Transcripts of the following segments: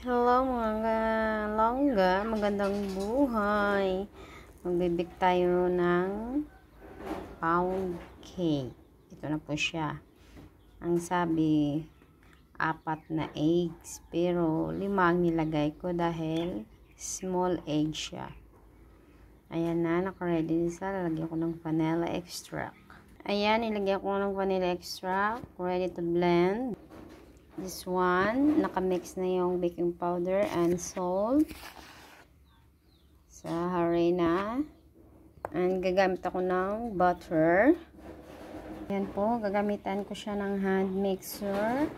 Hello mga langga, magandang buhay. Magbibig tayo ng pound cake. Ito na po siya. Ang sabi, 4 na eggs. Pero 5 ang nilagay ko dahil small egg siya. Ayan na, naka-ready na siya. Lalagyan ko ng vanilla extract. Ayan, ilagyan ko ng vanilla extract. Ready to blend. This one, nakamix na yung baking powder and salt sa harina. And gagamit ako ng butter. Yan po, gagamitan ko siya ng hand mixer.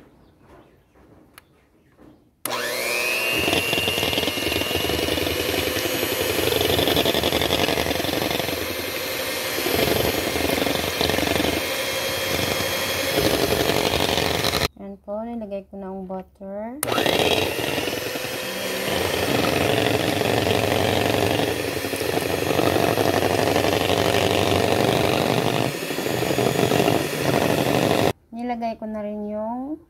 Yan po, nilagay ko ng butter. Nilagay ko na rin yung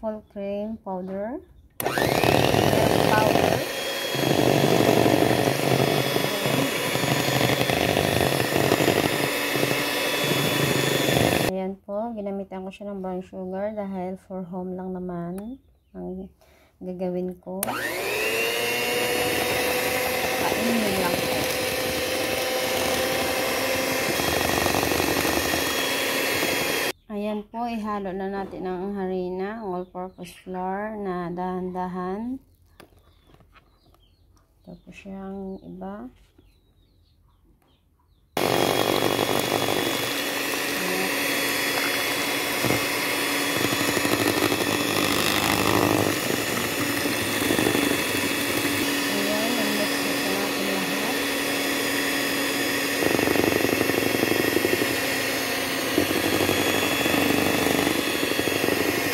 full cream powder. Ayan po, ginamitan ko siya ng brown sugar dahil for home lang naman ang gagawin ko. Kainin lang po. Ayan po, ihalo na natin ang harina, all-purpose flour na dahan-dahan. Tapos siyang iba.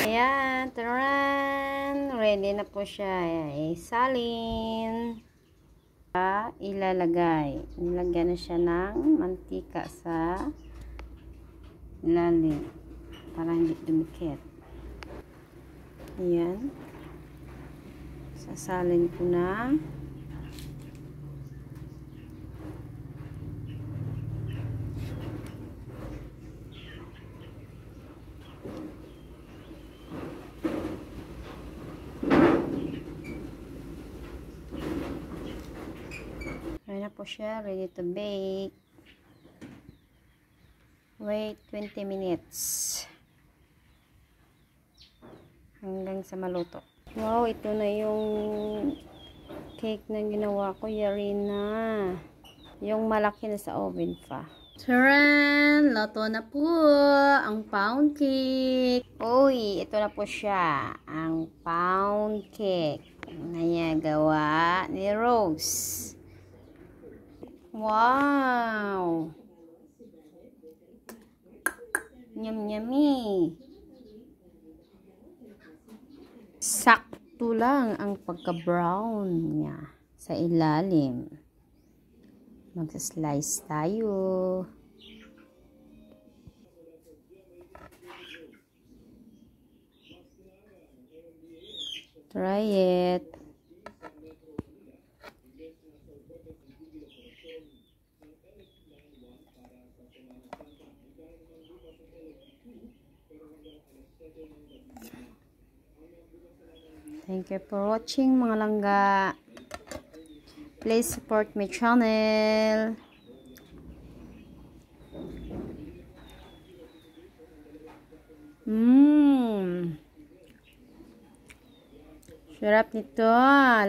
Ayan, taran! Ready na po siya. Isalin. Ilalagay. Nilagyan na siya ng mantika sa ilalim para hindi dumikit. Ayan. Sasalin ko na. Ayan na po siya, ready to bake. Wait 20 minutes hanggang sa maluto. Wow, ito na yung cake na ginawa ko. Yari na. Yung malaki na sa oven pa. Taran! Luto na po ang pound cake. Uy, ito na po siya. Ang pound cake na gawa ni Rose. Wow! Yum-yummy! Sakto lang ang pagka-brown niya sa ilalim. Mag-slice tayo. Try it. Thank you for watching mga langga. Please support my channel. Sarap nito.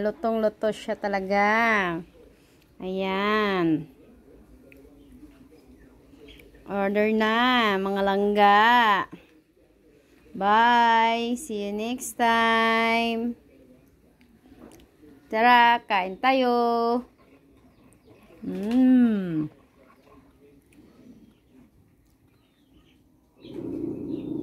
Lutong-luto siya talaga. Ayan. Order na mga langga. Bye! See you next time! Tara, kain tayo!